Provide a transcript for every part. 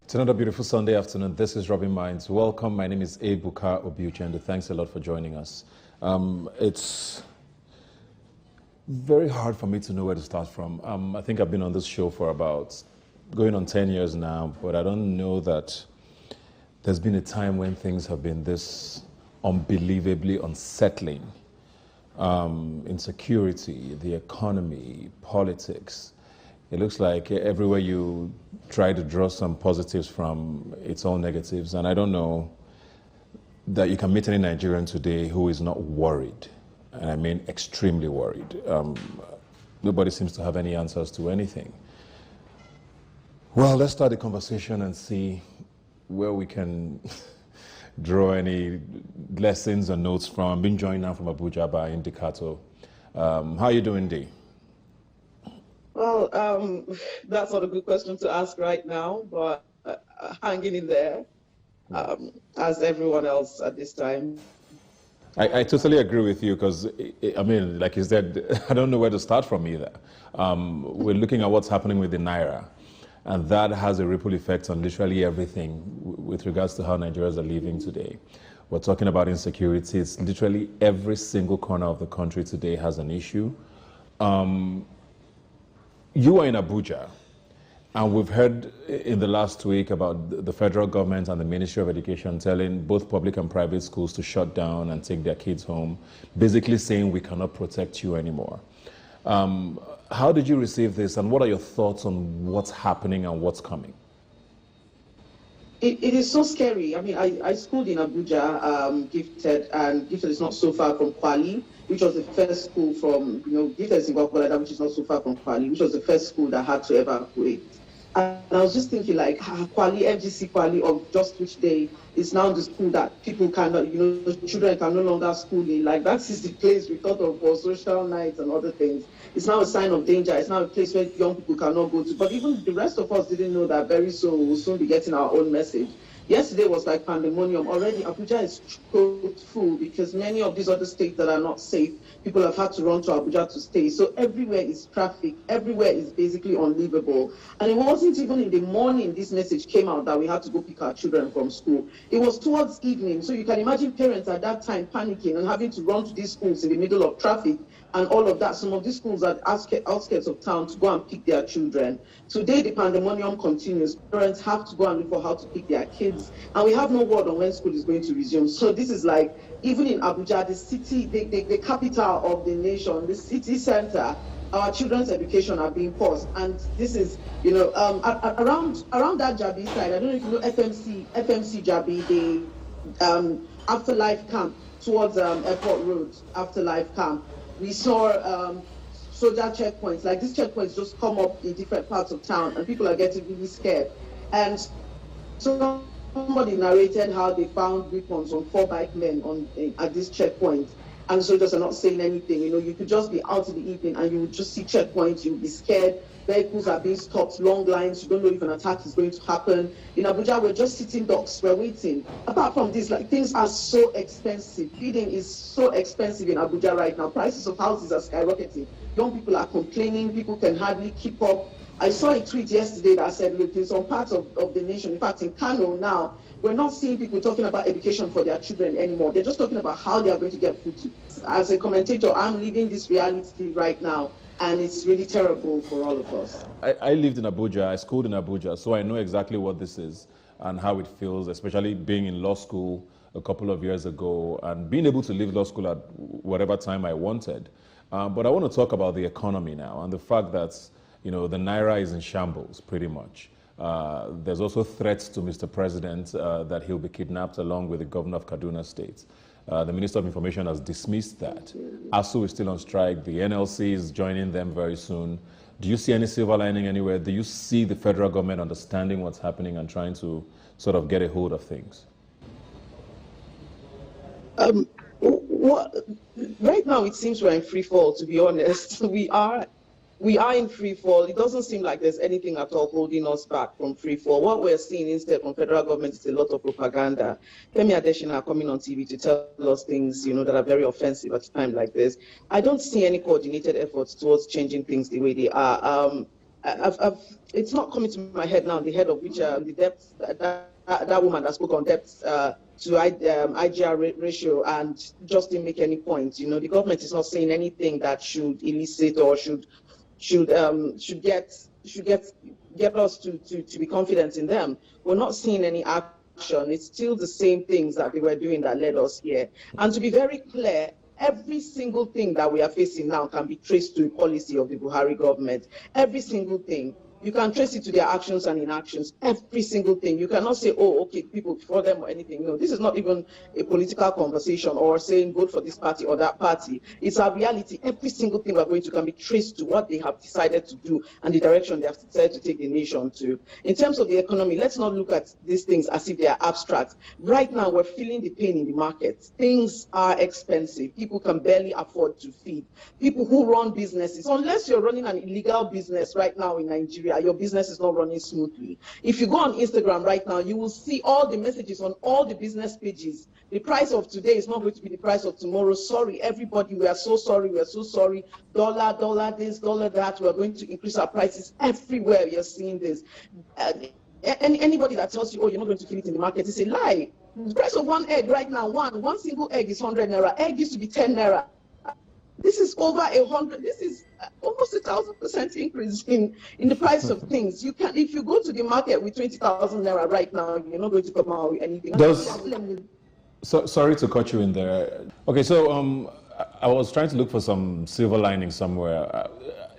It's another beautiful Sunday afternoon. This is Rubbin Minds. Welcome. My name is Ebuka Obiuchendo. Thanks a lot for joining us. It's very hard for me to know where to start from. I think I've been on this show for about going on 10 years now, but I don't know that there's been a time when things have been this unbelievably unsettling. Insecurity, the economy, politics. It looks like everywhere you try to draw some positives from, it's all negatives. And I don't know that you can meet any Nigerian today who is not worried. And I mean extremely worried. Nobody seems to have any answers to anything. Well, let's start the conversation and see where we can draw any lessons or notes from. I'm being joined now from Abuja by Indicator. How are you doing, Dee? Well, that's not a good question to ask right now, but hanging in there, as everyone else at this time. I totally agree with you because, I mean, like you said, I don't know where to start from either. We're looking at what's happening with the Naira, and that has a ripple effect on literally everything with regards to how Nigerians are living today. We're talking about insecurity. It's literally every single corner of the country today has an issue. You are in Abuja, and we've heard in the last week about the federal government and the Ministry of Education telling both public and private schools to shut down and take their kids home, basically saying we cannot protect you anymore. How did you receive this, and what are your thoughts on what's happening and what's coming? It is so scary. I mean, I schooled in Abuja, Gifted, and Gifted is not so far from Kwali, which was the first school from, Gifted is in Gwakwalada, which is not so far from Kwali, which was the first school that had to evacuate. And I was just thinking, like, Kwali, FGC Kwali, of just which day is now the school that people cannot, children can no longer school in. Like, that is the place we thought of for social nights and other things. It's now a sign of danger. It's now a place where young people cannot go to. But even the rest of us didn't know that very soon we'll soon be getting our own message. Yesterday was like pandemonium. Already Abuja is choked full because many of these other states that are not safe, people have had to run to Abuja to stay. So everywhere is traffic. Everywhere is basically unlivable. And it wasn't even in the morning this message came out that we had to go pick our children from school. It was towards evening. So you can imagine parents at that time panicking and having to run to these schools in the middle of traffic and all of that. Some of these schools are outskirts of town to go and pick their children. Today, the pandemonium continues. Parents have to go and look for how to pick their kids. And we have no word on when school is going to resume. So this is like, even in Abuja, the city, the capital of the nation, the city center, our children's education are being paused. And this is, around that Jabi side, I don't know if you know FMC Jabi, the afterlife camp towards Airport Road, afterlife camp. We saw soldier checkpoints. Like, these checkpoints just come up in different parts of town and people are getting really scared. And so somebody narrated how they found weapons on 4 bike men at this checkpoint. And the soldiers are not saying anything. You could just be out in the evening and you would just see checkpoints, you would be scared. Vehicles are being stopped, long lines, you don't know if an attack is going to happen. In Abuja, we're just sitting ducks, we're waiting. Apart from this, like, things are so expensive. Feeding is so expensive in Abuja right now. Prices of houses are skyrocketing. Young people are complaining, people can hardly keep up. I saw a tweet yesterday that said, look, in some parts of the nation, in fact, in Kano now, we're not seeing people talking about education for their children anymore. They're just talking about how they are going to get food. As a commentator, I'm living this reality right now, and it's really terrible for all of us. I lived in Abuja, I schooled in Abuja, so I know exactly what this is and how it feels, especially being in law school a couple of years ago and being able to leave law school at whatever time I wanted. But I want to talk about the economy now and the fact that, the Naira is in shambles pretty much. There's also threats to Mr. President that he'll be kidnapped along with the governor of Kaduna State. The Minister of Information has dismissed that. ASU is still on strike. The NLC is joining them very soon. Do you see any silver lining anywhere? Do you see the federal government understanding what's happening and trying to sort of get a hold of things? Right now, it seems we're in free fall, to be honest. We are in free fall. It doesn't seem like there's anything at all holding us back from free fall. What we're seeing instead from federal government is a lot of propaganda. Femi Adesina are coming on TV to tell us things, that are very offensive at a time like this. I don't see any coordinated efforts towards changing things the way they are. it's not coming to my head now, the head of which the debt, that woman that spoke on debt to IGR ratio and just didn't make any point. The government is not saying anything that should elicit or should get us to be confident in them. We're not seeing any action. It's still the same things that they were doing that led us here. And to be very clear, every single thing that we are facing now can be traced to a policy of the Buhari government. Every single thing. You can trace it to their actions and inactions. Every single thing. You cannot say, oh, okay, people before them or anything. No, this is not even a political conversation or saying vote for this party or that party. It's our reality. Every single thing we're going to can be traced to what they have decided to do and the direction they have decided to take the nation to. In terms of the economy, let's not look at these things as if they are abstract. Right now, we're feeling the pain in the market. Things are expensive. People can barely afford to feed. People who run businesses, unless you're running an illegal business right now in Nigeria, your business is not running smoothly. If you go on Instagram right now, you will see all the messages on all the business pages. The price of today is not going to be the price of tomorrow. Sorry, everybody, we are so sorry. We are so sorry. Dollar this, dollar that. We are going to increase our prices everywhere. You're seeing this. Anybody that tells you, oh, you're not going to feel it in the market, is a lie. The price of one egg right now, one single egg is 100 naira. Egg used to be 10 naira. This is over 100. This is almost 1,000% increase in the price of things. You can, if you go to the market with 20,000 naira right now, you're not going to come out with anything. Sorry to cut you in there. Okay, so I was trying to look for some silver lining somewhere.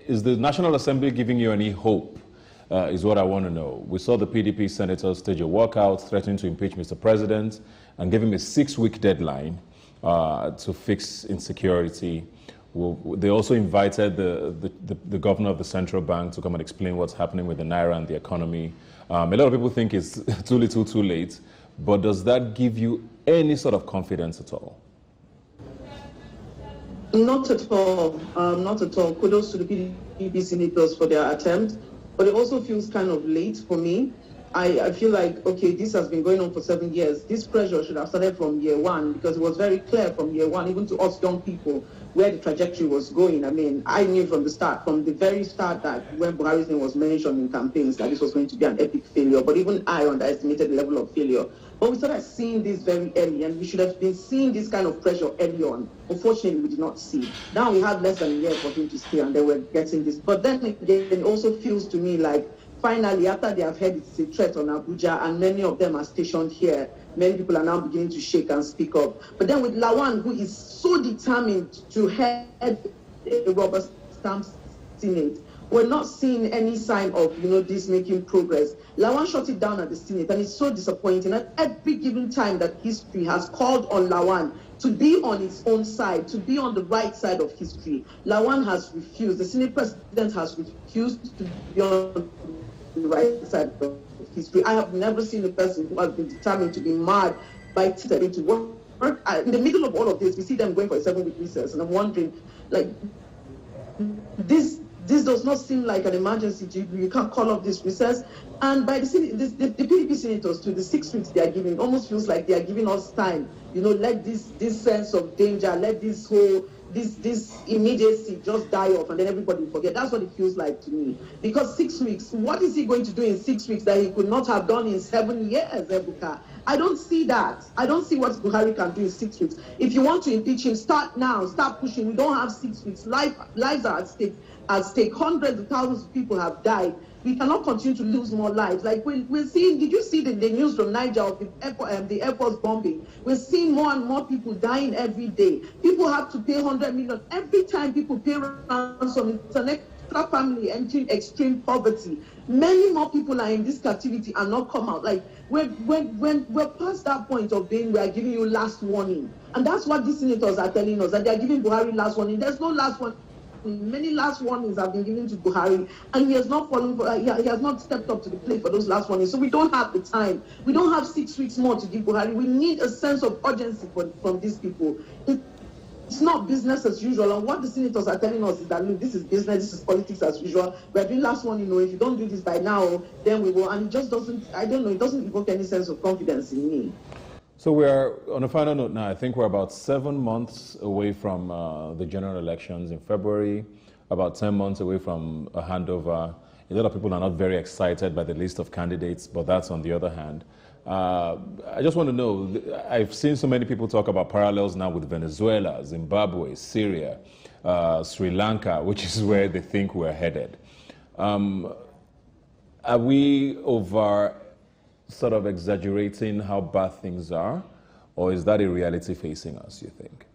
Is the National Assembly giving you any hope? Is what I want to know. We saw the PDP senators stage a walkout, threatening to impeach Mr. President, and give him a 6-week deadline to fix insecurity. They also invited the governor of the central bank to come and explain what's happening with the Naira and the economy. A lot of people think it's too little, too late, but does that give you any sort of confidence at all? Not at all. Not at all. Kudos to the PDP senators for their attempt, but it also feels kind of late for me. I feel like, okay, this has been going on for 7 years. This pressure should have started from year one, because it was very clear from year one, even to us young people, where the trajectory was going. I mean, I knew from the very start that when Buhari's name was mentioned in campaigns, that this was going to be an epic failure. But even I underestimated the level of failure. But we started seeing this very early, and we should have been seeing this kind of pressure early on. Unfortunately, we did not see. Now we have less than a year for him to stay, and then we're getting this. But then again, it also feels to me like, finally, after they have heard it's a threat on Abuja, and many of them are stationed here, many people are now beginning to shake and speak up. But then with Lawan, who is so determined to head a rubber stamp Senate, we're not seeing any sign of, this making progress. Lawan shut it down at the Senate, and it's so disappointing. At every given time that history has called on Lawan to be on its own side, to be on the right side of history, Lawan has refused. The Senate president has refused to be on the right side of history. I have never seen a person who has been determined to be mad by stepping to work. In the middle of all of this, we see them going for a 7-week recess, and I'm wondering, like, this does not seem like an emergency. You can't call off this recess. And by the PDP senators, to the 6 weeks they are giving, it almost feels like they are giving us time. Let this sense of danger, let this whole this immediacy just die off, and then everybody will forget. That's what it feels like to me. Because 6 weeks, what is he going to do in 6 weeks that he could not have done in 7 years, Ebuka? I don't see that. I don't see what Buhari can do in 6 weeks. If you want to impeach him, start now. Start pushing. We don't have 6 weeks. Lives are at stake. Hundreds of thousands of people have died. We cannot continue to lose more lives. Like we're seeing, did you see the news from Niger of the airport bombing? We're seeing more and more people dying every day. People have to pay 100 million. Every time people pay ransom, it's an extra family entering extreme poverty. Many more people are in this captivity and not come out. Like when we're past that point of being, we are giving you last warning. And that's what these senators are telling us, that they are giving Buhari last warning. There's no last warning. Many last warnings have been given to Buhari, and he has not he has not stepped up to the plate for those last warnings. So we don't have the time. We don't have 6 weeks more to give Buhari. We need a sense of urgency from these people. It's not business as usual. And what the senators are telling us is that, look, this is business, this is politics as usual. We're doing last one, if you don't do this by now, then we will. And it just doesn't, I don't know, it doesn't evoke any sense of confidence in me. So we're on a final note now. I think we're about 7 months away from the general elections in February, about 10 months away from a handover A lot of people are not very excited by the list of candidates, but that's on the other hand. I just want to know, I've seen so many people talk about parallels now with Venezuela, Zimbabwe, Syria, Sri Lanka, which is where they think we're headed. Are we over sort of exaggerating how bad things are, or is that a reality facing us, you think?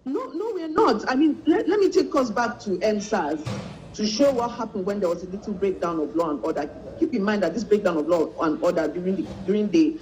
No, we're not. I mean, let me take us back to NSAS to show what happened when there was a little breakdown of law and order. Keep in mind that this breakdown of law and order during the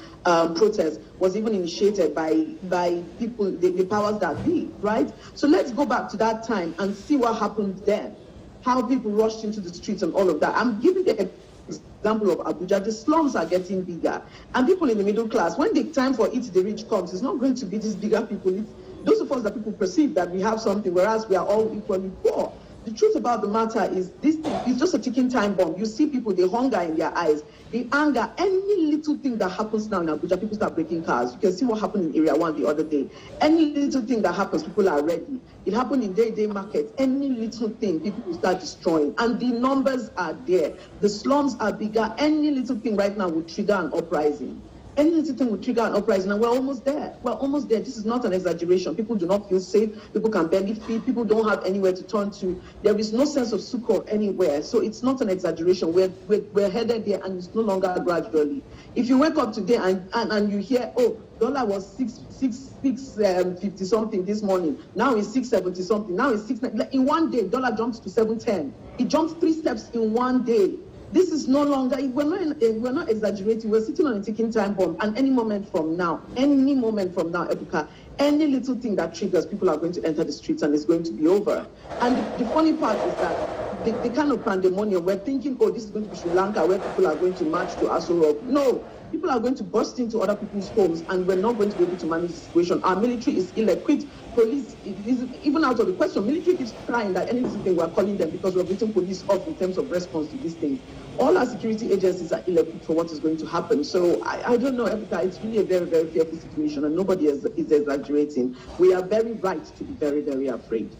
protest was even initiated by people, the powers that be, right? So let's go back to that time and see what happened then, how people rushed into the streets and all of that. I'm giving the example of Abuja. The slums are getting bigger, and people in the middle class, when the time for eat the rich comes, it's not going to be these bigger people. Those of us that people perceive that we have something, whereas we are all equally poor. The truth about the matter is this thing is just a ticking time bomb. You see people, the hunger in their eyes, the anger, any little thing that happens now in Abuja, people start breaking cars. You can see what happened in Area 1 the other day. Any little thing that happens, people are ready. It happened in day-to-day markets. Any little thing, people will start destroying. And the numbers are there. The slums are bigger. Any little thing right now will trigger an uprising. Any little thing will trigger an uprising, and we're almost there. We're almost there. This is not an exaggeration. People do not feel safe. People can barely feed. People don't have anywhere to turn to. There is no sense of succor anywhere. So it's not an exaggeration. We're headed there, and it's no longer gradually. If you wake up today and you hear, oh, dollar was 650 something this morning. Now it's 670 something. Now it's 690. In one day, dollar jumped to 710. It jumped 3 steps in one day. This is no longer, we're not exaggerating, we're sitting on a ticking time bomb, and any moment from now, Ebuka, any little thing that triggers, people are going to enter the streets and it's going to be over. And the funny part is that the kind of pandemonium, we're thinking, oh, this is going to be Sri Lanka, where people are going to march to Aso Rock. No, people are going to burst into other people's homes, and we're not going to be able to manage the situation. Our military is ill-equipped. Police is even out of the question. Military is crying that any little thing we're calling them because we're getting police off in terms of response to these things. All our security agencies are ill-equipped for what is going to happen. So I don't know, Ebuka, it's really a very, very fearful situation, and nobody is exaggerating. We are very right to be very, very afraid.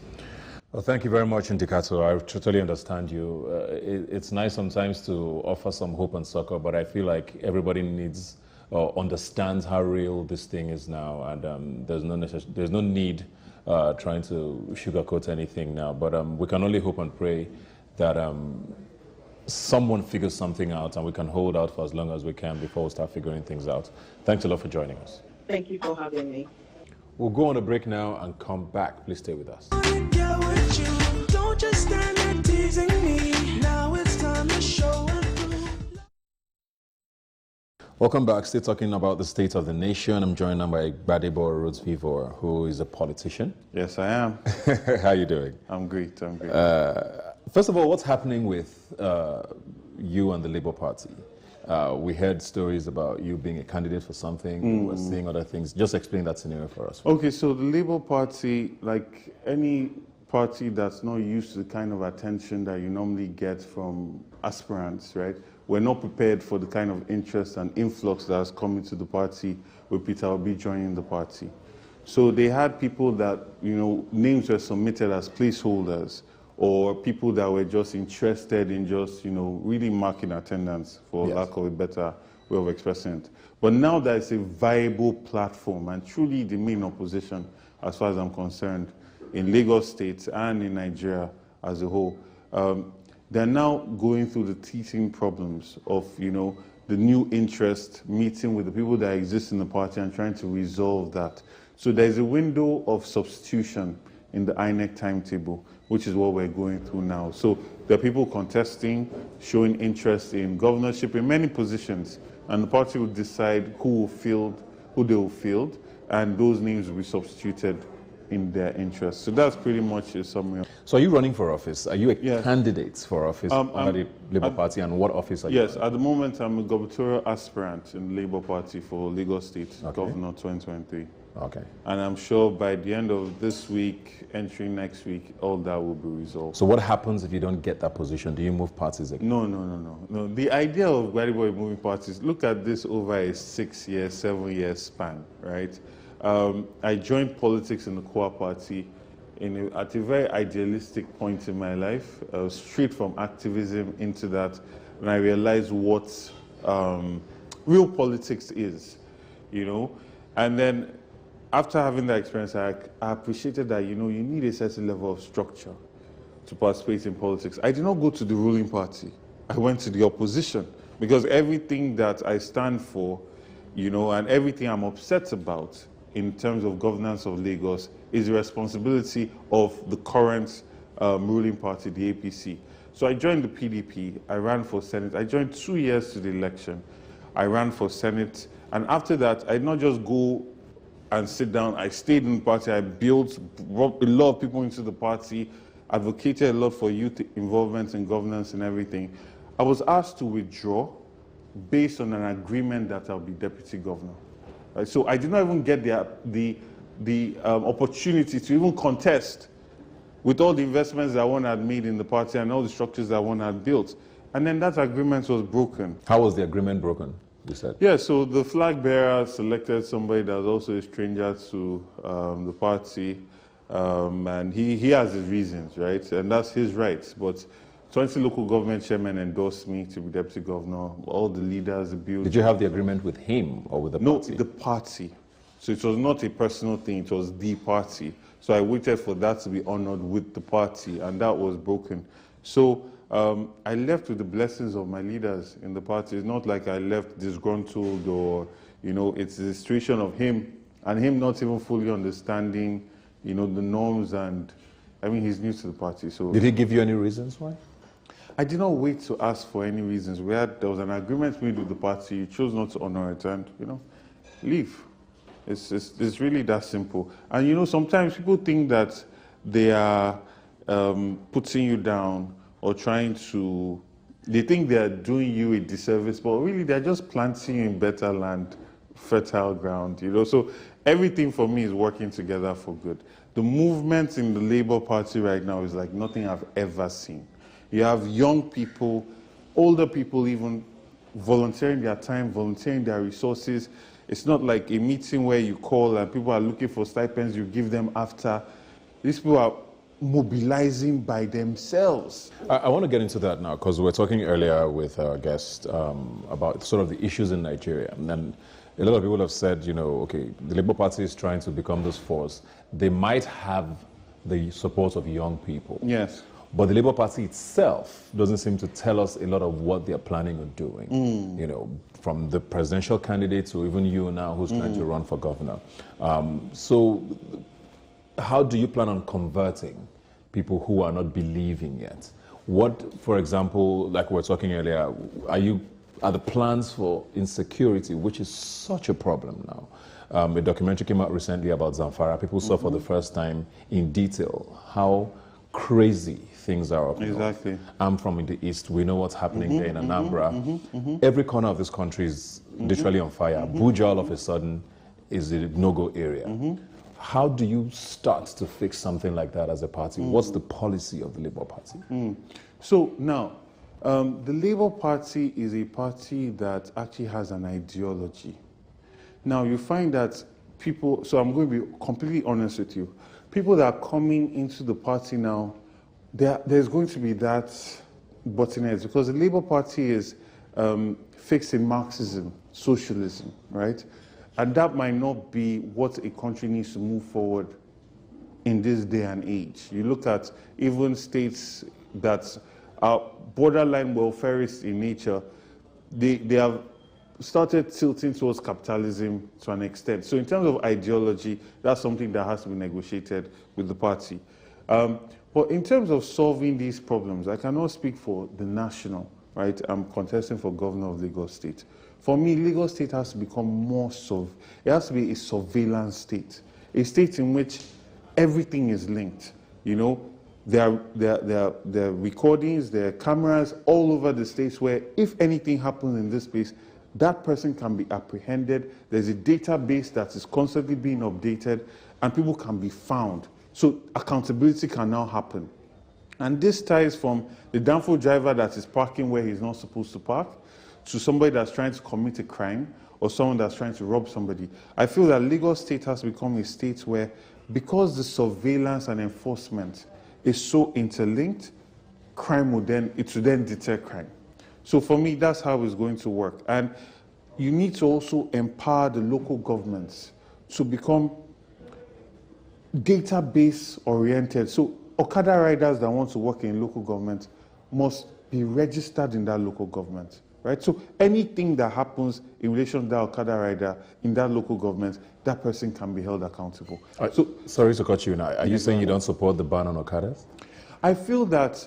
Well, thank you very much, Indikato. I totally understand you. It's nice sometimes to offer some hope and succor, but I feel like everybody needs or understands how real this thing is now, and there's no need trying to sugarcoat anything now. But we can only hope and pray that someone figures something out, and we can hold out for as long as we can before we start figuring things out. Thanks a lot for joining us. Thank you for having me. We'll go on a break now and come back. Please stay with us. Don't just stand there teasing me. Now it's time to show it through. Welcome back. Still talking about the state of the nation. I'm joined now by Gbadebo Rhodes Vivor, who is a politician. Yes, I am. How are you doing? I'm great. I'm great. First of all, what's happening with you and the Labour Party? We heard stories about you being a candidate for something. We're seeing other things. Just explain that scenario for us. Okay, so the Labour Party, like any party that's not used to the kind of attention that you normally get from aspirants, right? We're not prepared for the kind of interest and influx that has come into the party with Peter Obi joining the party. So they had people that, names were submitted as placeholders, or people that were just interested in just, really marking attendance, for lack of a better way of expressing it. But now that it's a viable platform and truly the main opposition, as far as I'm concerned, in Lagos State and in Nigeria as a whole, they're now going through the teething problems of, the new interest, meeting with the people that exist in the party and trying to resolve that. So there's a window of substitution in the INEC timetable, which is what we're going through now. So there are people contesting, showing interest in governorship in many positions, and the party will decide who they will field, and those names will be substituted in their interest. So that's pretty much a summary. So are you running for office? Are you a candidate for office under the Labour Party, and what office are you Yes, at the moment I'm a gubernatorial aspirant in the Labour Party for Lagos State, Governor 2023. Okay. And I'm sure by the end of this week, entering next week, all that will be resolved. So what happens if you don't get that position? Do you move parties again? No. The idea of Gbadebo moving parties, look at this over a 6-year, 7-year span, right? I joined politics in the Core Party at a very idealistic point in my life, straight from activism into that, and I realized what real politics is, And then after having that experience, I appreciated that, you need a certain level of structure to participate in politics. I did not go to the ruling party. I went to the opposition because everything that I stand for, and everything I'm upset about in terms of governance of Lagos is the responsibility of the current ruling party, the APC. So I joined the PDP, I ran for Senate. I joined 2 years to the election. I ran for Senate, and after that, I did not just go and sit down. I stayed in the party, brought a lot of people into the party, advocated a lot for youth involvement in governance and everything. I was asked to withdraw based on an agreement that I'll be deputy governor. Right? So I did not even get the opportunity to even contest with all the investments that one had made in the party and all the structures that one had built. And then that agreement was broken. How was the agreement broken, you said? Yeah, so the flag bearer selected somebody that was also a stranger to the party, and he has his reasons, right? And that's his right. But 20 local government chairmen endorsed me to be deputy governor, all the leaders, the builders. Did you have the agreement with him or with the party? No, the party. So it was not a personal thing, it was the party. So I waited for that to be honored with the party, and that was broken. So I left with the blessings of my leaders in the party. It's not like I left disgruntled or, it's the situation of him and him not even fully understanding, the norms, and he's new to the party. So did he give you any reasons why? I did not wait to ask for any reasons. There was an agreement made with the party. You chose not to honor it, and leave. It's really that simple. And sometimes people think that they are putting you down or they think they are doing you a disservice, but really they're just planting you in better land, fertile ground. So everything for me is working together for good. The movement in the Labour Party right now is like nothing I've ever seen. You have young people, older people even, volunteering their time, volunteering their resources. It's not like a meeting where you call and people are looking for stipends, you give them after. These people are mobilizing by themselves. I want to get into that now because we were talking earlier with our guest about sort of the issues in Nigeria. And a lot of people have said, okay, the Labour Party is trying to become this force. They might have the support of young people. Yes. But the Labour Party itself doesn't seem to tell us a lot of what they're planning on doing. From the presidential candidate to even you now who's trying to run for governor. So how do you plan on converting people who are not believing yet? What, for example, like we were talking earlier, are the plans for insecurity, which is such a problem now? A documentary came out recently about Zamfara. People saw for the first time in detail how crazy things are up north. Exactly. I'm from the east. We know what's happening there in Anambra. Every corner of this country is literally on fire. Abuja all of a sudden is a no-go area. How do you start to fix something like that as a party? What's the policy of the Labour Party? So now, the Labour Party is a party that actually has an ideology. Now you find that people, so I'm going to be completely honest with you, people that are coming into the party now, there's going to be that bottleneck because the Labour Party is fixed in Marxism, socialism, right? And that might not be what a country needs to move forward in this day and age. You look at even states that are borderline welfarist in nature, they have started tilting towards capitalism to an extent. So in terms of ideology, that's something that has to be negotiated with the party. But in terms of solving these problems, I cannot speak for the national, right? I'm contesting for governor of Lagos State. For me, Lagos State has to become more it has to be a surveillance state, a state in which everything is linked. There are recordings, there are cameras all over the states where if anything happens in this place, that person can be apprehended. There's a database that is constantly being updated and people can be found. So accountability can now happen. And this ties from the downfall driver that is parking where he's not supposed to park to somebody that's trying to commit a crime or someone that's trying to rob somebody. I feel that Lagos State has become a state where, because the surveillance and enforcement is so interlinked, crime will then deter crime. So for me, that's how it's going to work. And you need to also empower the local governments to become database oriented. So Okada riders that want to work in local government must be registered in that local government, right? So anything that happens in relation to that Okada rider in that local government, that person can be held accountable. So, sorry to cut you now. Are you saying you don't support the ban on Okadas? I feel that,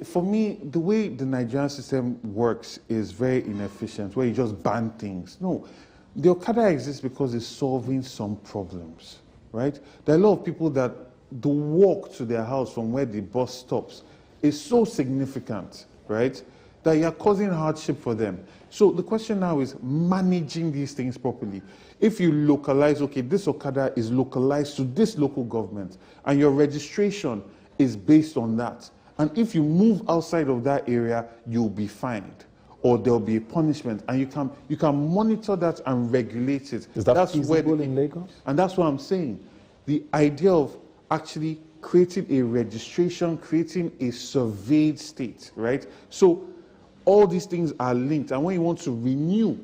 for me, the way the Nigerian system works is very inefficient, where you just ban things. No, the Okada exists because it's solving some problems, right? There are a lot of people that the walk to their house from where the bus stops is so significant, right, that you're causing hardship for them. So the question now is managing these things properly. If you localize, okay, this Okada is localized to this local government, and your registration is based on that, and if you move outside of that area, you'll be fined, or there'll be a punishment, and you can monitor that and regulate it. Is that feasible in Lagos? And that's what I'm saying. The idea of actually creating a registration, creating a surveyed state, right? So all these things are linked. And when you want to renew,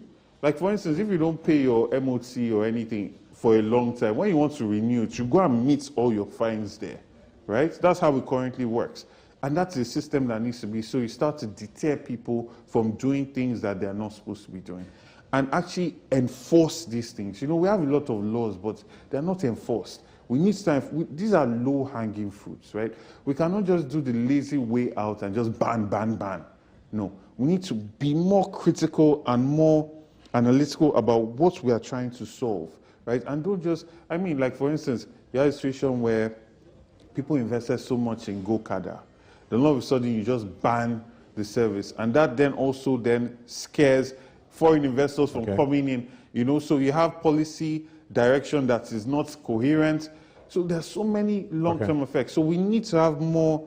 like for instance, if you don't pay your MOT or anything for a long time, when you want to renew it, you go and meet all your fines there, right? That's how it currently works. And that's a system that needs to be, so you start to deter people from doing things that they're not supposed to be doing. And actually enforce these things. You know, we have a lot of laws, but they're not enforced. We need time. These are low-hanging fruits, right? We cannot just do the lazy way out and just ban, ban, ban. No, we need to be more critical and more analytical about what we are trying to solve, right? And don't just, I mean, like for instance, you have a situation where people invested so much in Go-Kada, then all of a sudden you just ban the service, and that then also then scares foreign investors from coming in, you know, so you have policy direction that is not coherent. So there's so many long-term effects. So we need to have more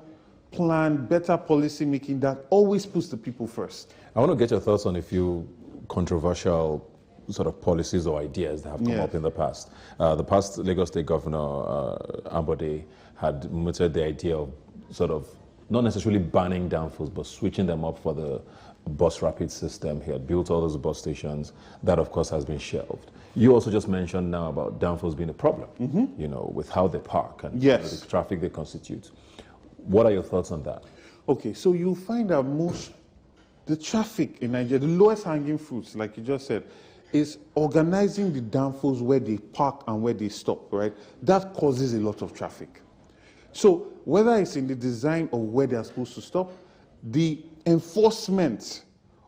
planned, better policy making that always puts the people first. I want to get your thoughts on a few controversial sort of policies or ideas that have come up in the past. The past Lagos State Governor, Ambode, had mooted the idea of sort of not necessarily banning downfalls, but switching them up for the bus rapid system. He had built all those bus stations. That, of course, has been shelved. You also just mentioned now about downfalls being a problem, you know, with how they park and the traffic they constitute. What are your thoughts on that? Okay, so you'll find that the traffic in Nigeria, the lowest hanging fruits, like you just said, is organizing the downfalls where they park and where they stop, right? That causes a lot of traffic. So whether it's in the design of where they're supposed to stop, the enforcement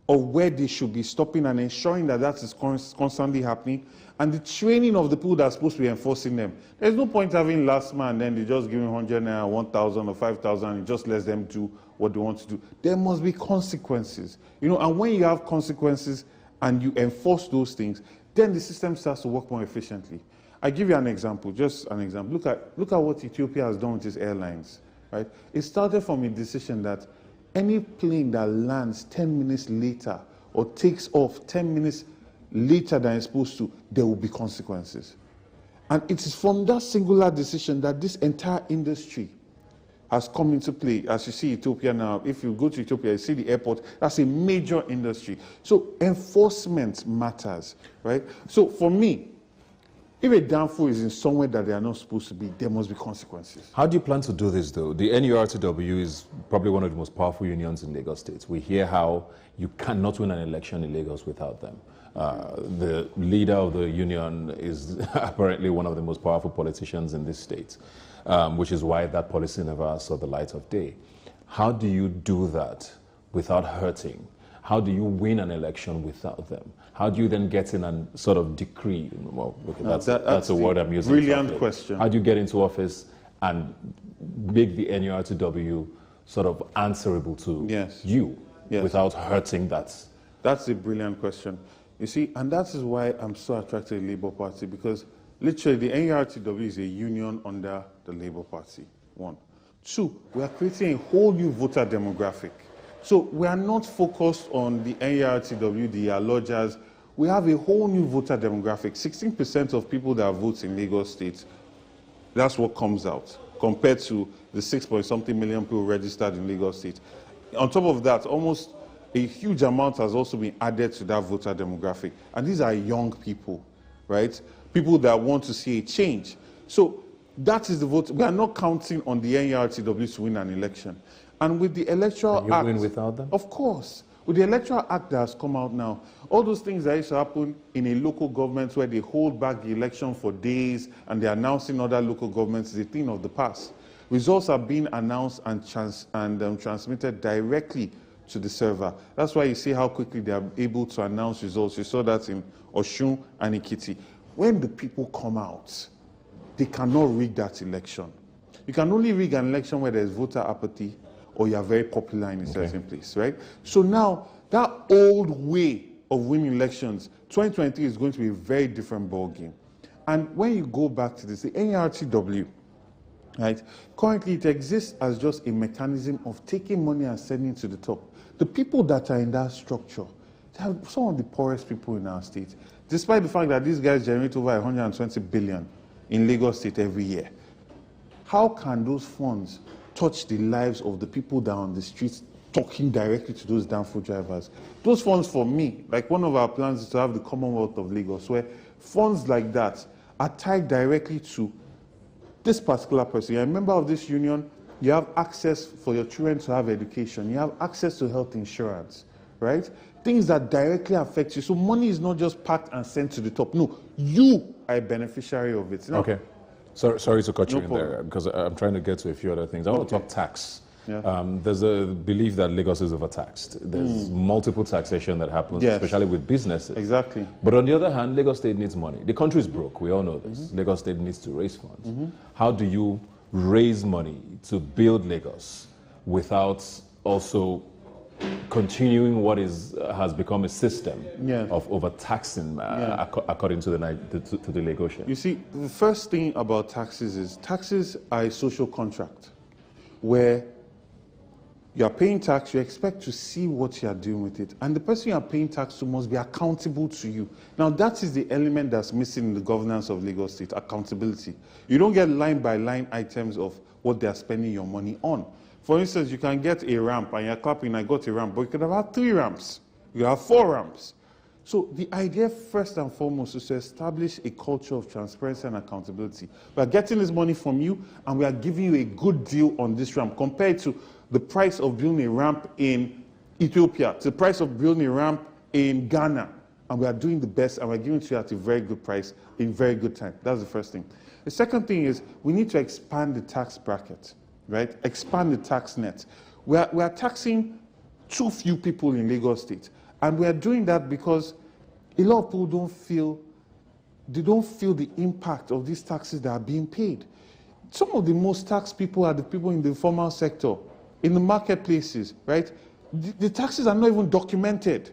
of where they should be stopping and ensuring that that is constantly happening, and the training of the people that are supposed to be enforcing them. There's no point having last man, then they just give him 100 naira, 1,000 or 5,000, and just let them do what they want to do. There must be consequences, you know, and when you have consequences and you enforce those things, then the system starts to work more efficiently. I give you an example, just an example. Look at what Ethiopia has done with its airlines, right? It started from a decision that any plane that lands 10 minutes later or takes off 10 minutes later than it's supposed to, there will be consequences. And it is from that singular decision that this entire industry has come into play. As you see Ethiopia now, if you go to Ethiopia, you see the airport, that's a major industry. So enforcement matters, right? So for me, if a downfall is in somewhere that they are not supposed to be, there must be consequences. How do you plan to do this, though? The NURTW is probably one of the most powerful unions in Lagos State. We hear how you cannot win an election in Lagos without them. The leader of the union is apparently one of the most powerful politicians in this state, which is why that policy never saw the light of day. How do you do that without hurting? How do you win an election without them? How do you then get in and sort of decree? Well, okay, that's a word I'm using. Brilliant question. How do you get into office and make the NURTW sort of answerable to you without hurting that? That's a brilliant question. You see, and that is why I'm so attracted to the Labour Party, because literally the NURTW is a union under the Labour Party, one. Two, we are creating a whole new voter demographic. So we are not focused on the NERTW, the lodgers. We have a whole new voter demographic. 16% of people that vote in Lagos State, that's what comes out, compared to the 6-point-something million people registered in Lagos State. On top of that, almost a huge amount has also been added to that voter demographic. And these are young people, right? People that want to see a change. So that is the vote. We are not counting on the NERTW to win an election. And with the Electoral Act... Can you win without them? Of course. With the Electoral Act that has come out now, all those things that used to happen in a local government where they hold back the election for days and they're announcing other local governments is a thing of the past. Results are being announced and transmitted directly to the server. That's why you see how quickly they are able to announce results. You saw that in Osun and Ikiti. When the people come out, they cannot rig that election. You can only rig an election where there's voter apathy or you are very popular in a certain place, right? So now, that old way of winning elections, 2023 is going to be a very different ballgame. And when you go back to this, the NERTW, right, currently it exists as just a mechanism of taking money and sending it to the top. The people that are in that structure, they are some of the poorest people in our state, despite the fact that these guys generate over 120 billion in Lagos State every year. How can those funds touch the lives of the people that are on the streets talking directly to those damn food drivers? Those funds, for me, like one of our plans is to have the Commonwealth of Lagos, where funds like that are tied directly to this particular person. You're a member of this union, you have access for your children to have education, you have access to health insurance, right? Things that directly affect you. So money is not just packed and sent to the top. No, you are a beneficiary of it. No. Okay. Sorry to cut you in problem. there, because I'm trying to get to a few other things. I want to talk tax. Yeah. There's a belief that Lagos is overtaxed. There's multiple taxation that happens, Yes. especially with businesses. Exactly. But on the other hand, Lagos State needs money. The country is broke. We all know this. Lagos State needs to raise funds. How do you raise money to build Lagos without also continuing what has become a system of overtaxing, according to the Lagosian? You see, the first thing about taxes are a social contract where you are paying tax, you expect to see what you are doing with it. And the person you are paying tax to must be accountable to you. Now, that is the element that's missing in the governance of Lagos State, accountability. You don't get line-by-line items of what they are spending your money on. For instance, you can get a ramp and you're clapping, I got a ramp, but you could have had 3 ramps. You have 4 ramps. So the idea, first and foremost, is to establish a culture of transparency and accountability. We are getting this money from you, and we are giving you a good deal on this ramp compared to the price of building a ramp in Ethiopia, to the price of building a ramp in Ghana. And we are doing the best, and we're giving it to you at a very good price in very good time. That's the first thing. The second thing is we need to expand the tax bracket, right? Expand the tax net. We are taxing too few people in Lagos State. And we are doing that because a lot of people don't feel the impact of these taxes that are being paid. Some of the most taxed people are the people in the informal sector, in the marketplaces, right? The taxes are not even documented.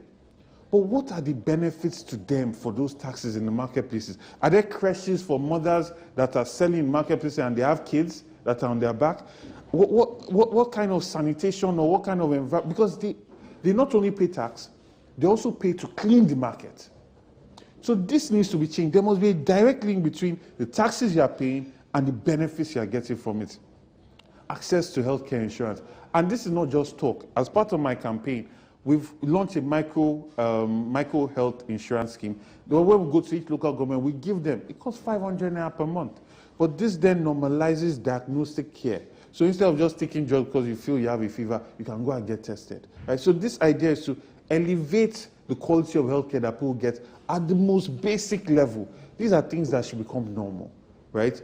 But what are the benefits to them for those taxes in the marketplaces? Are there creches for mothers that are selling in marketplaces and they have kids that are on their back? What kind of sanitation or what kind of environment? Because they not only pay tax, they also pay to clean the market. So this needs to be changed. There must be a direct link between the taxes you are paying and the benefits you are getting from it. Access to healthcare insurance. And this is not just talk. As part of my campaign, we've launched a micro health insurance scheme. When we go to each local government, we give them, it costs 500 naira per month. But this then normalizes diagnostic care. So instead of just taking drugs because you feel you have a fever, you can go and get tested. Right? So this idea is to elevate the quality of healthcare that people get at the most basic level. These are things that should become normal, right?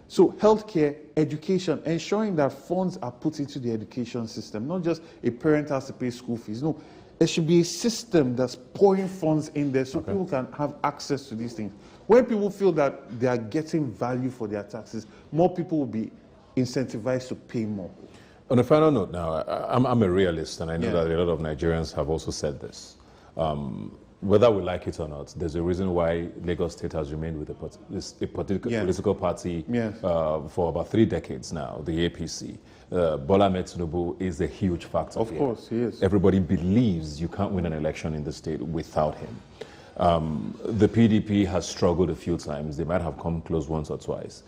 So healthcare, education, ensuring that funds are put into the education system, not just a parent has to pay school fees. No, there should be a system that's pouring funds in there so people can have access to these things. When people feel that they are getting value for their taxes, more people will be incentivized to pay more. On a final note now, I'm a realist, and I know that a lot of Nigerians have also said this. whether we like it or not, there's a reason why Lagos State has remained with a political party for about 3 decades now, the APC. Bola Ahmed Tinubu is a huge factor. Of course, he is. Everybody believes you can't win an election in the state without him. The PDP has struggled a few times. They might have come close once or twice.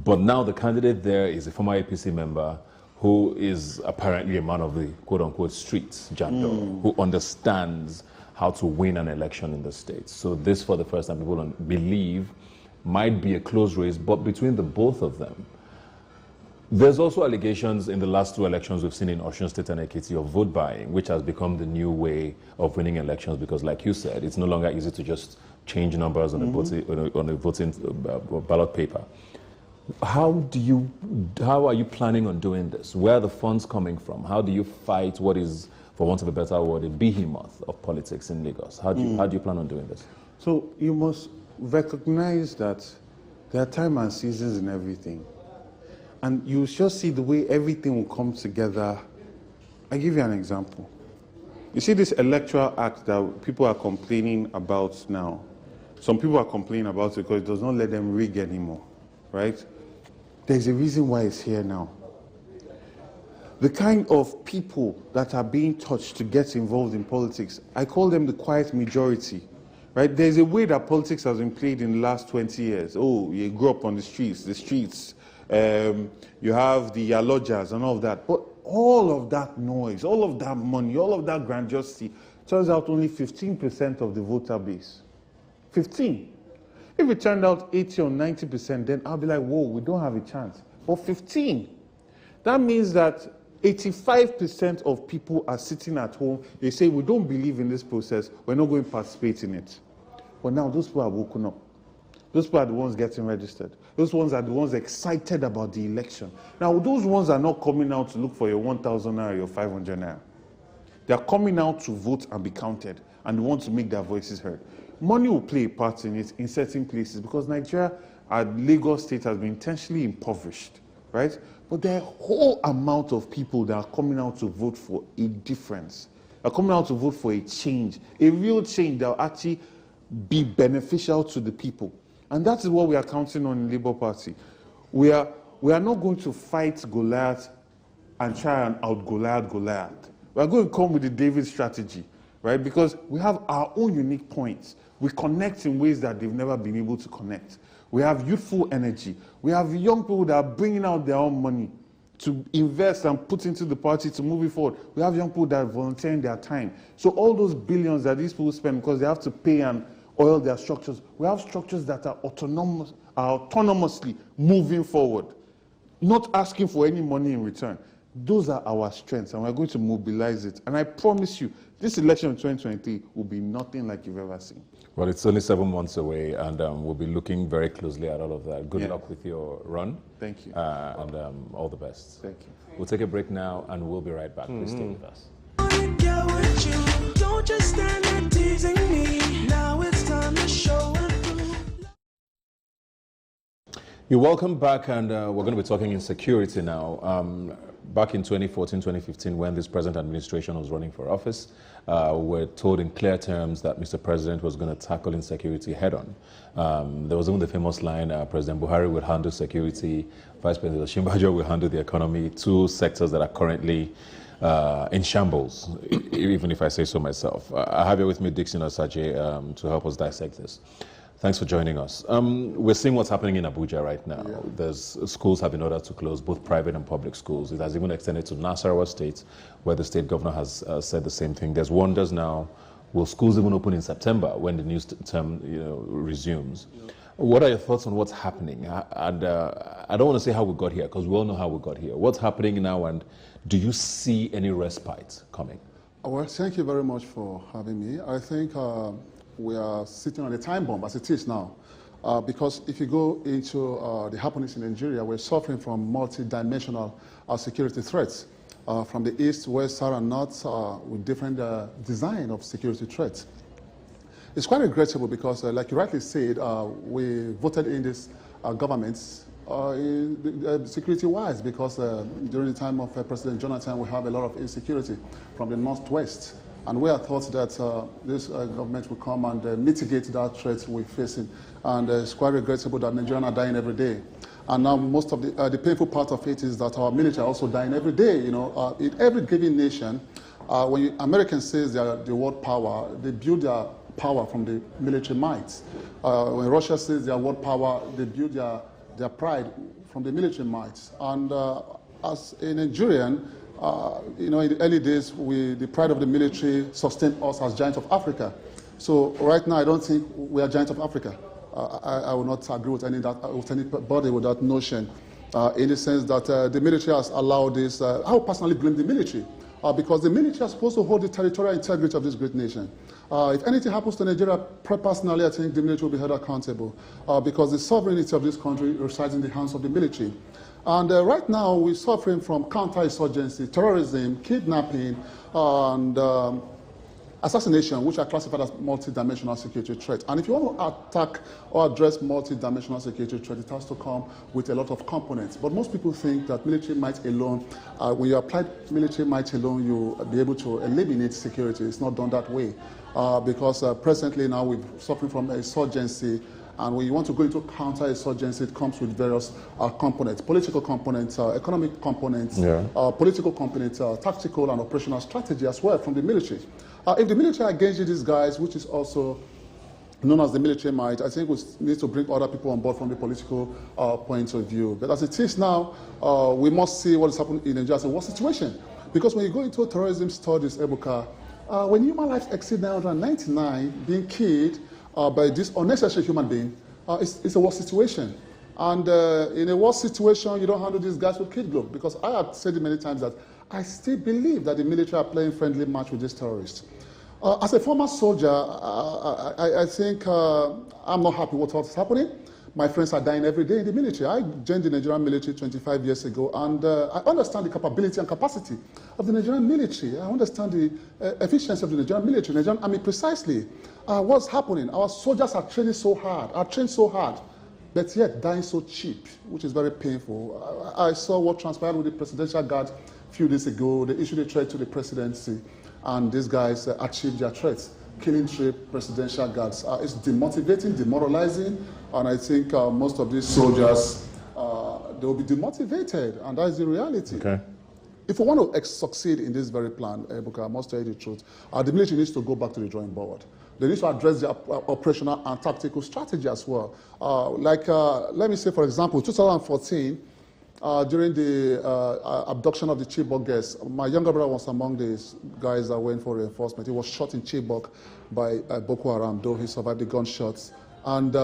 But now the candidate there is a former APC member who is apparently a man of the quote-unquote streets, Jando, who understands how to win an election in the state. So this, for the first time, people believe might be a close race, but between the both of them. There's also allegations in the last 2 elections we've seen in Osun State and Ekiti of vote buying, which has become the new way of winning elections because, like you said, it's no longer easy to just change numbers on a voting ballot paper. How are you planning on doing this? Where are the funds coming from? How do you fight what is, for want of a better word, a behemoth of politics in Lagos? How do you plan on doing this? So you must recognize that there are time and seasons in everything. And you just see the way everything will come together. I'll give you an example. You see this electoral act that people are complaining about now. Some people are complaining about it because it does not let them rig anymore, right? There's a reason why it's here now. The kind of people that are being touched to get involved in politics, I call them the quiet majority, right? There's a way that politics has been played in the last 20 years. Oh, you grew up on the streets. You have the lodgers and all of that. But all of that noise, all of that money, all of that grandiosity, turns out only 15% of the voter base. 15. If it turned out 80 or 90%, then I'll be like, whoa, we don't have a chance. But 15. That means that 85% of people are sitting at home. They say, we don't believe in this process. We're not going to participate in it. But now those people are woken up. Those people are the ones getting registered. Those ones are the ones excited about the election. Now, those ones are not coming out to look for your 1,000 naira, your 500 naira. They are coming out to vote and be counted, and they want to make their voices heard. Money will play a part in it in certain places because Nigeria, Lagos State, has been intentionally impoverished, right? But there are a whole amount of people that are coming out to vote for a difference. They're coming out to vote for a change, a real change that will actually be beneficial to the people. And that is what we are counting on in the Labour Party. We are not going to fight Goliath and try and out-Goliath Goliath. We are going to come with the David strategy, right? Because we have our own unique points. We connect in ways that they've never been able to connect. We have youthful energy. We have young people that are bringing out their own money to invest and put into the party to move it forward. We have young people that are volunteering their time. So all those billions that these people spend because they have to pay and oil their structures, we have structures that are autonomously moving forward, not asking for any money in return. Those are our strengths, and we're going to mobilize it. And I promise you, this election in 2023 will be nothing like you've ever seen. Well, it's only 7 months away, and we'll be looking very closely at all of that. Good luck with your run. Thank you. And all the best. Thank you. We'll take a break now, and we'll be right back. Please stay with us. Get with you. Don't just stand there teasing me. Now it's time to show and prove. You're welcome back, and we're going to be talking insecurity now. Back in 2014, 2015, when this present administration was running for office, we're told in clear terms that Mr. President was going to tackle insecurity head-on. There was even the famous line, President Buhari will handle security, Vice President Shimbajo will handle the economy, 2 sectors that are currently in shambles, even if I say so myself. I have here with me Dixon Osaje to help us dissect this. Thanks for joining us. We're seeing what's happening in Abuja right now. Yeah. There's schools have been ordered to close, both private and public schools. It has even extended to Nasarawa State, where the state governor has said the same thing. There's wonders now, will schools even open in September when the new term resumes? Yeah. What are your thoughts on what's happening? And I don't want to say how we got here, because we all know how we got here. What's happening now, and do you see any respite coming? Well, thank you very much for having me. I think we are sitting on a time bomb as it is now. Because if you go into the happenings in Nigeria, we're suffering from multi-dimensional security threats. From the east, west, south, and north, with different design of security threats. It's quite regrettable because, like you rightly said, we voted in this governments security-wise because during the time of President Jonathan, we have a lot of insecurity from the northwest. And we have thought that this government will come and mitigate that threat we're facing. And it's quite regrettable that Nigerians are dying every day. And now most of the painful part of it is that our military are also dying every day. You know, in every given nation, when Americans say they are the world power, they build their power from the military might. When Russia says they are world power, they build their pride from the military might. And as a Nigerian, you know, in the early days, the pride of the military sustained us as giants of Africa. So right now, I don't think we are giants of Africa. I will not agree with anybody with that notion, in the sense that the military has allowed this. I would personally blame the military, because the military is supposed to hold the territorial integrity of this great nation. If anything happens to Nigeria, personally, I think the military will be held accountable, because the sovereignty of this country resides in the hands of the military. And right now, we're suffering from counter-insurgency, terrorism, kidnapping, and assassination, which are classified as multi-dimensional security threats. And if you want to attack or address multi-dimensional security threat, it has to come with a lot of components. But most people think that military might alone, when you apply military might alone, you'll be able to eliminate security. It's not done that way, because presently now we're suffering from insurgency. And when you want to go into counter-insurgency, it comes with various components, political components, economic components, political components, tactical and operational strategy as well from the military. If the military engage these guys, which is also known as the military might, I think we need to bring other people on board from the political point of view. But as it is now, we must see what is happening in Nigeria as a war situation. Because when you go into terrorism studies, Ebuka, when human lives exceed 999 being killed by this unnecessary human being, it's a war situation. And in a war situation, you don't handle these guys with kid glove, because I have said it many times that I still believe that the military are playing friendly match with these terrorists. As a former soldier, I think I'm not happy with what's happening. My friends are dying every day in the military. I joined the Nigerian military 25 years ago, and I understand the capability and capacity of the Nigerian military. I understand the efficiency of the Nigerian military. Nigerian Army precisely. What's happening? Our soldiers are training so hard, but yet dying so cheap, which is very painful. I saw what transpired with the presidential guard a few days ago. They issued a threat to the presidency, and these guys achieved their threats, killing 3 presidential guards. It's demotivating, demoralizing, and I think most of these soldiers, they will be demotivated, and that is the reality. Okay. If we want to succeed in this very plan, Ebuka, I must tell you the truth, the military needs to go back to the drawing board. They need to address the operational and tactical strategy as well. Let me say, for example, 2014, during the abduction of the Chibok girls, my younger brother was among these guys that went for reinforcement. He was shot in Chibok by Boko Haram, though he survived the gunshots. And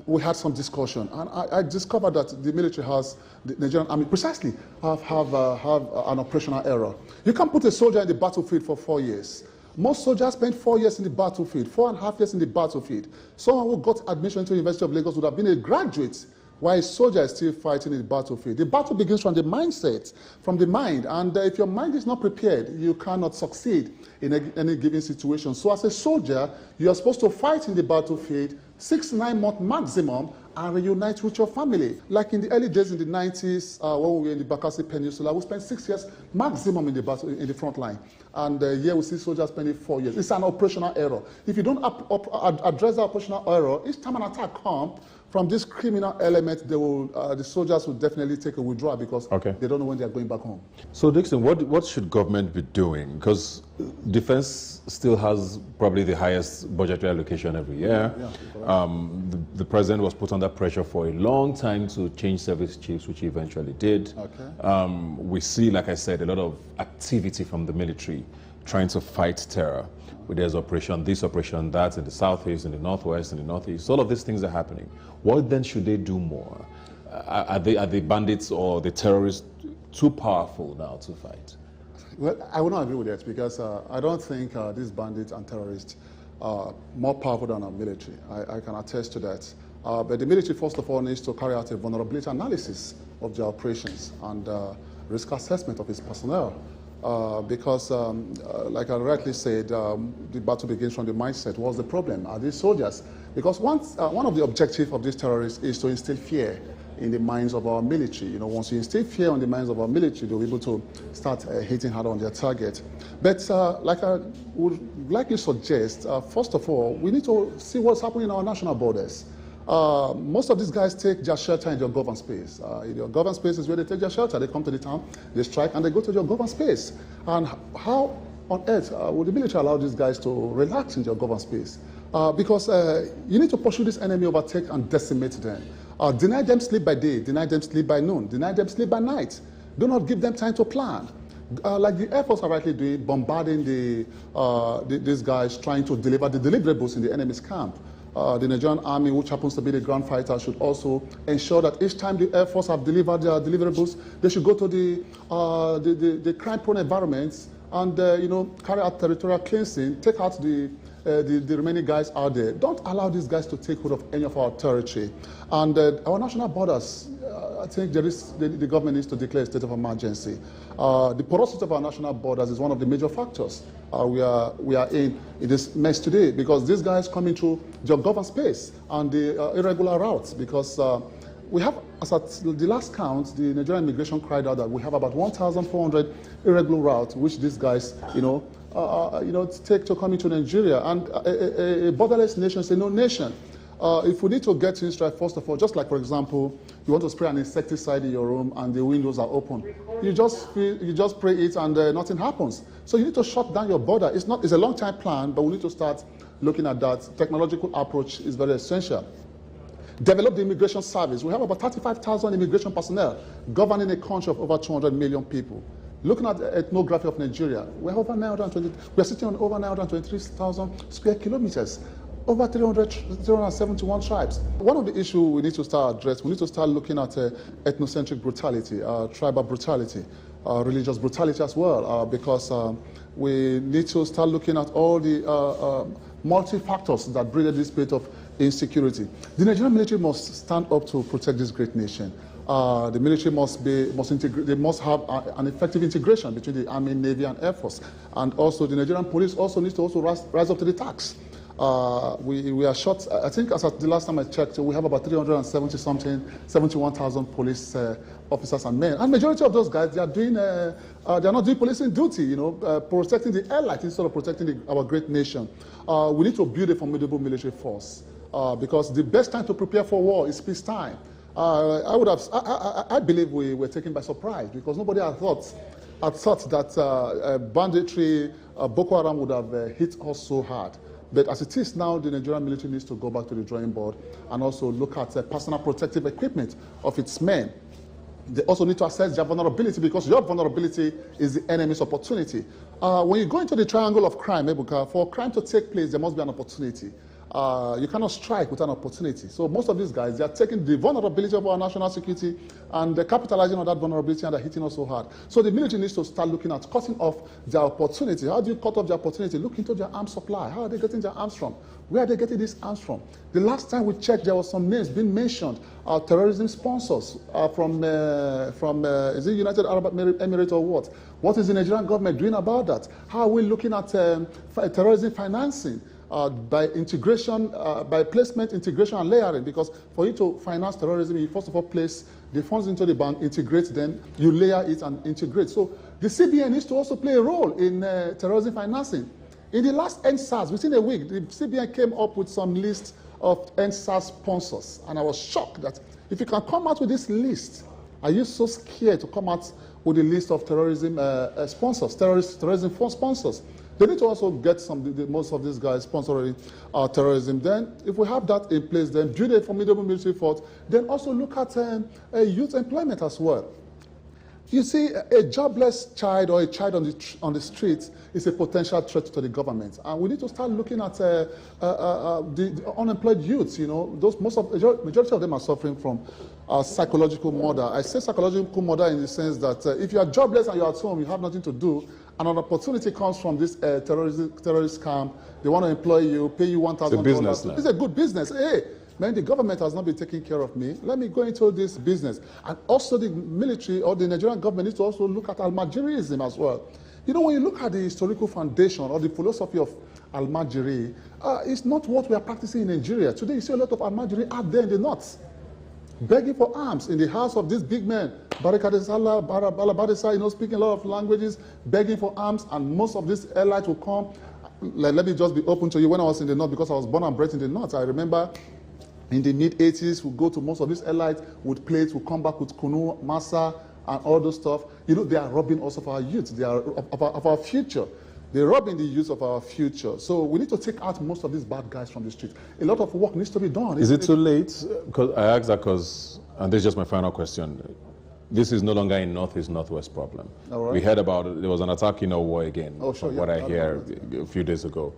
we had some discussion, and I discovered that the military has, the Nigerian Army precisely, have an operational error. You can't put a soldier in the battlefield for 4 years. Most soldiers spent 4 years in the battlefield, 4.5 years in the battlefield. Someone who got admission to the University of Lagos would have been a graduate, while a soldier is still fighting in the battlefield. The battle begins from the mindset, from the mind. And if your mind is not prepared, you cannot succeed in any given situation. So as a soldier, you are supposed to fight in the battlefield 6 to 9 months maximum and reunite with your family. Like in the early days in the 90s, when we were in the Bakassi Peninsula, we spent 6 years maximum in the battle, in the front line. And here we see soldiers spending 4 years. It's an operational error. If you don't address the operational error, each time an attack comes, from this criminal element, the soldiers will definitely take a withdrawal because they don't know when they are going back home. So Dixon, what should government be doing? Because defense still has probably the highest budgetary allocation every year. The president was put under pressure for a long time to change service chiefs, which he eventually did. We see, like I said, a lot of activity from the military trying to fight terror. There's operation this, operation that, in the southeast, in the northwest, in the northeast. All of these things are happening. What then should they do more? Are the bandits or the terrorists too powerful now to fight? Well, I would not agree with that, because I don't think these bandits and terrorists are more powerful than our military. I can attest to that. But the military, first of all, needs to carry out a vulnerability analysis of their operations and risk assessment of its personnel. Because, like I rightly said, the battle begins from the mindset. What's the problem? Are these soldiers? Because one of the objectives of these terrorists is to instill fear in the minds of our military. You know, once you instill fear on the minds of our military, they'll be able to start hitting hard on their target. But like I would like to suggest, first of all, we need to see what's happening in our national borders. Most of these guys take their shelter in your government space. Your government space is where they take their shelter. They come to the town, they strike, and they go to your government space. And how on earth would the military allow these guys to relax in your government space? Because you need to pursue this enemy, overtake and decimate them. Deny them sleep by day, deny them sleep by noon, deny them sleep by night. Do not give them time to plan. Like the Air Force are rightly doing, bombarding these guys, trying to deliver the deliverables in the enemy's camp. The Nigerian Army, which happens to be the ground fighter, should also ensure that each time the Air Force have delivered their deliverables, they should go to the crime-prone environments and carry out territorial cleansing, take out the remaining guys out there. Don't allow these guys to take hold of any of our territory. And our national borders, I think the government needs to declare a state of emergency. The porosity of our national borders is one of the major factors we are in this mess today, because these guys come into your government space and the irregular routes, because we have, as at the last count, the Nigerian immigration cried out that we have about 1,400 irregular routes, which these guys, take to come into Nigeria. And a borderless nation is a no nation. If we need to get things right, first of all, just like, for example, you want to spray an insecticide in your room and the windows are open, you just spray it and nothing happens. So you need to shut down your border. It's a long-term plan, but we need to start looking at that. Technological approach is very essential. Develop the immigration service. We have about 35,000 immigration personnel governing a country of over 200 million people. Looking at the ethnography of Nigeria, we are sitting on over 923,000 square kilometers, over 371 tribes. One of the issues we need to start addressing, we need to start looking at ethnocentric brutality, tribal brutality, religious brutality as well, because we need to start looking at all the multi-factors that breed this state of insecurity. The Nigerian military must stand up to protect this great nation. The military must have an effective integration between the Army, Navy, and Air Force. And also the Nigerian police also needs to rise up to the task. We are short. I think as at the last time I checked, we have about 71,000 police officers and men. And majority of those guys, they are not doing policing duty, protecting the airlight instead of protecting our great nation. We need to build a formidable military force, because the best time to prepare for war is peacetime. I believe we were taken by surprise, because nobody had thought that banditry, Boko Haram would have hit us so hard. But as it is now, the Nigerian military needs to go back to the drawing board and also look at personal protective equipment of its men. They also need to assess their vulnerability, because your vulnerability is the enemy's opportunity. When you go into the triangle of crime, Ebuka, for crime to take place, there must be an opportunity. You cannot strike without an opportunity. So most of these guys, they are taking the vulnerability of our national security and they're capitalizing on that vulnerability, and they're hitting us so hard. So the military needs to start looking at cutting off their opportunity. How do you cut off their opportunity? Look into their arms supply. How are they getting their arms from? Where are they getting these arms from? The last time we checked, there was some names being mentioned. Terrorism sponsors from is it United Arab Emirates or what? What is the Nigerian government doing about that? How are we looking at terrorism financing? By integration, by placement, integration, and layering, because for you to finance terrorism, you first of all place the funds into the bank, integrate, then you layer it and integrate. So the CBN needs to also play a role in terrorism financing. In the last EndSARS, within a week, the CBN came up with some list of EndSARS sponsors, and I was shocked that if you can come out with this list, are you so scared to come out with a list of terrorism sponsors, terrorism sponsors? They need to also get most of these guys sponsoring terrorism. Then, if we have that in place, then build a formidable military force. Then also look at youth employment as well. You see, a jobless child or a child on the streets is a potential threat to the government, and we need to start looking at the unemployed youths. Majority of them are suffering from psychological murder. I say psychological murder in the sense that if you are jobless and you are at home, you have nothing to do, and an opportunity comes from this terrorist camp. They want to employ you, pay you $1,000. It's a business now. It's a good business. Hey, man, the government has not been taking care of me. Let me go into this business. And also the military or the Nigerian government needs to also look at Almajirism as well. When you look at the historical foundation or the philosophy of Almajiri, it's not what we are practicing in Nigeria. Today you see a lot of Almajiri out there in the north. begging for arms in the house of these big men. Barikadesala, speaking a lot of languages, begging for arms, and most of these elites will come. Let me just be open to you. When I was in the north, because I was born and bred in the north, I remember in the mid-80s, we go to most of these elites with plates, we come back with kunu, masa, and all those stuff. They are robbing us of our youth. They are of our future. They're robbing the youth of our future. So we need to take out most of these bad guys from the street. A lot of work needs to be done. Is it too late? Because I ask that because, and this is just my final question. This is no longer a Northeast Northwest problem. All right. We heard about it. There was an attack in war again. Oh, sure, what I hear a few days ago.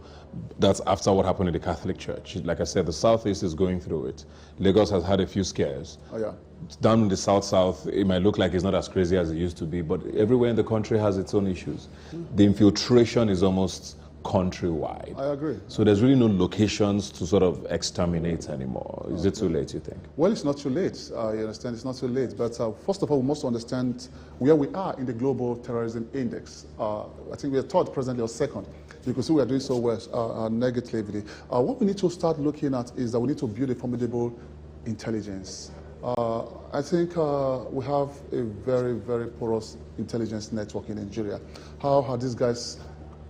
That's after what happened in the Catholic Church. Like I said, the Southeast is going through it. Lagos has had a few scares. Oh, yeah. Down in the South, it might look like it's not as crazy as it used to be, but everywhere in the country has its own issues. The infiltration is almost countrywide. I agree. So there's really no locations to sort of exterminate anymore. Is it too late, you think? Well, it's not too late. You understand? It's not too late. But first of all, we must understand where we are in the global terrorism index. I think we are third presently or second. You can see we are doing so well negatively. What we need to start looking at is that we need to build a formidable intelligence. I think we have a very, very porous intelligence network in Nigeria. How are these guys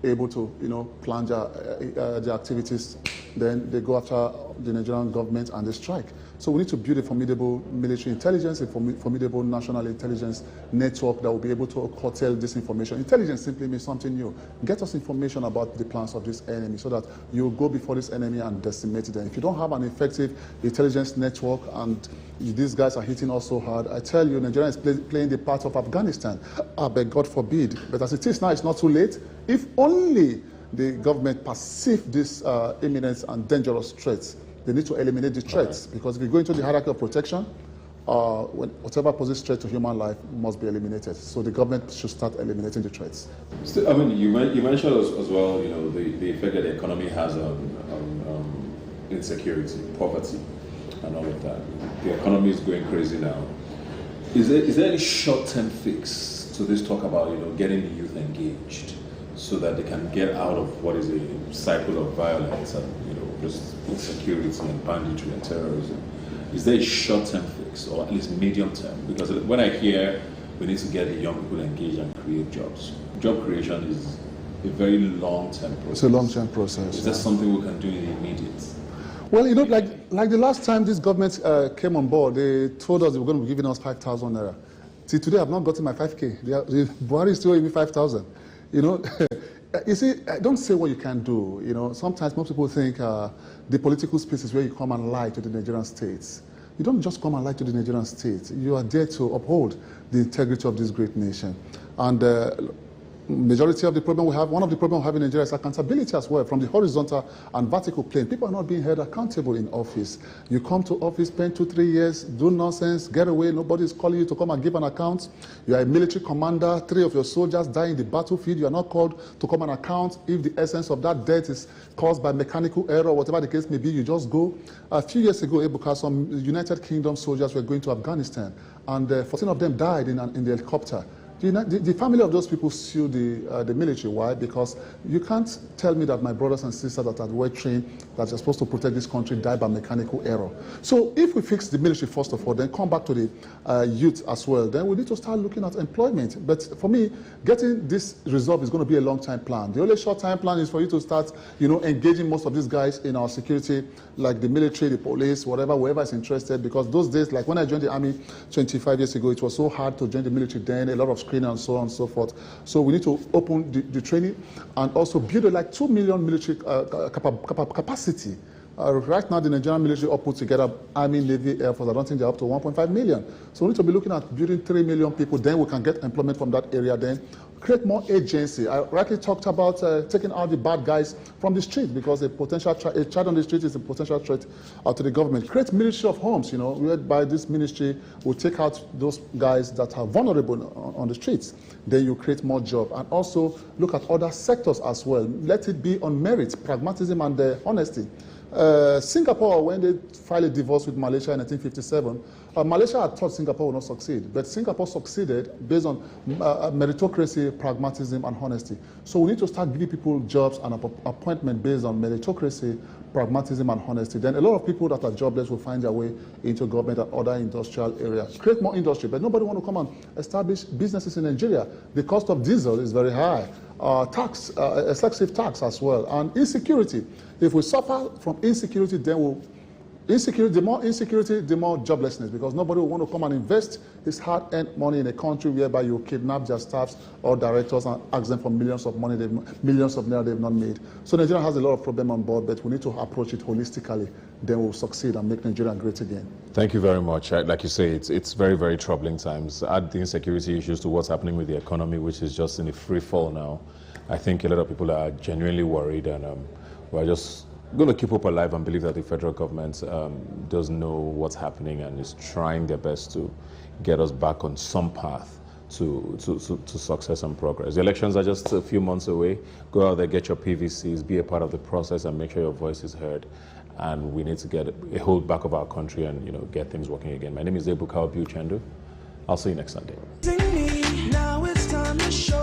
able to, plan their activities? Then they go after the Nigerian government and they strike. So we need to build a formidable military intelligence, a formidable national intelligence network that will be able to curtail this information. Intelligence simply means something new. Get us information about the plans of this enemy so that you go before this enemy and decimate them. If you don't have an effective intelligence network and these guys are hitting us so hard, I tell you, Nigeria is playing the part of Afghanistan. But God forbid. But as it is now, it's not too late. If only the government perceive these imminent and dangerous threats, they need to eliminate the threats. Okay. Because if you go into the hierarchy of protection, whatever poses threat to human life must be eliminated. So the government should start eliminating the threats. Still, I mean, you mentioned as well, the effect that the economy has on insecurity, poverty, and all of that. The economy is going crazy now. Is there any short-term fix to this talk about, getting the youth engaged so that they can get out of what is a cycle of violence and, just insecurity and banditry and terrorism? Is there a short-term fix or at least medium-term? Because when I hear we need to get the young people engaged and create jobs, job creation is a very long-term process. It's a long-term process. Is that something we can do in the immediate? Well, like the last time this government came on board, they told us they were going to be giving us 5,000 naira. See, today I've not gotten my 5K. The Buhari is still giving me 5,000. You see, don't say what you can do. Sometimes most people think the political space is where you come and lie to the Nigerian states. You don't just come and lie to the Nigerian states. You are there to uphold the integrity of this great nation. And majority of the problem we have, one of the problems we have in Nigeria is accountability as well, from the horizontal and vertical plane. People are not being held accountable in office. You come to office, spend 2-3 years, do nonsense, get away, nobody is calling you to come and give an account. You are a military commander, 3 of your soldiers die in the battlefield, you are not called to come and account. If the essence of that death is caused by mechanical error, whatever the case may be, you just go. A few years ago, Ebuka, some United Kingdom soldiers were going to Afghanistan, and 14 of them died in the helicopter. The family of those people sued the military. Why? Because you can't tell me that my brothers and sisters that are well trained, that are supposed to protect this country, die by mechanical error. So if we fix the military first of all, then come back to the youth as well, then we need to start looking at employment. But for me, getting this resolved is going to be a long-time plan. The only short-time plan is for you to start, engaging most of these guys in our security, like the military, the police, whoever is interested. Because those days, like when I joined the army 25 years ago, it was so hard to join the military then, a lot of screening and so on and so forth. So we need to open the training and also build like 2 million military capacity. Right now, the Nigerian military all put together, Army, Navy, Air Force, I don't think they're up to 1.5 million. So we need to be looking at building 3 million people, then we can get employment from that area, then create more agency. I rightly talked about taking out the bad guys from the street, because a child on the street is a potential threat to the government. Create ministry of homes, whereby this ministry will take out those guys that are vulnerable on the streets. Then you create more jobs. And also look at other sectors as well. Let it be on merit, pragmatism, and honesty. Singapore, when they filed a divorce with Malaysia in 1957, Malaysia had thought Singapore would not succeed, but Singapore succeeded based on meritocracy, pragmatism, and honesty. So we need to start giving people jobs and appointment based on meritocracy, pragmatism and honesty, then a lot of people that are jobless will find their way into government and other industrial areas. Create more industry, but nobody want to come and establish businesses in Nigeria. The cost of diesel is very high. Excessive tax as well. And insecurity. If we suffer from insecurity, then the more insecurity, the more joblessness, because nobody will want to come and invest his hard-earned money in a country whereby you kidnap their staffs or directors and ask them for millions of naira they've not made. So Nigeria has a lot of problem on board, but we need to approach it holistically. Then we'll succeed and make Nigeria great again. Thank you very much. Like you say, it's very, very troubling times. Add the insecurity issues to what's happening with the economy, which is just in a free fall now. I think a lot of people are genuinely worried, and we're just going to keep hope alive and believe that the federal government does know what's happening and is trying their best to get us back on some path to success and progress. The elections are just a few months away. Go out there, get your PVCs, be a part of the process, and make sure your voice is heard. And we need to get a hold back of our country and get things working again. My name is Ebuka Obiuchendu. I'll see you next Sunday. Now it's time to show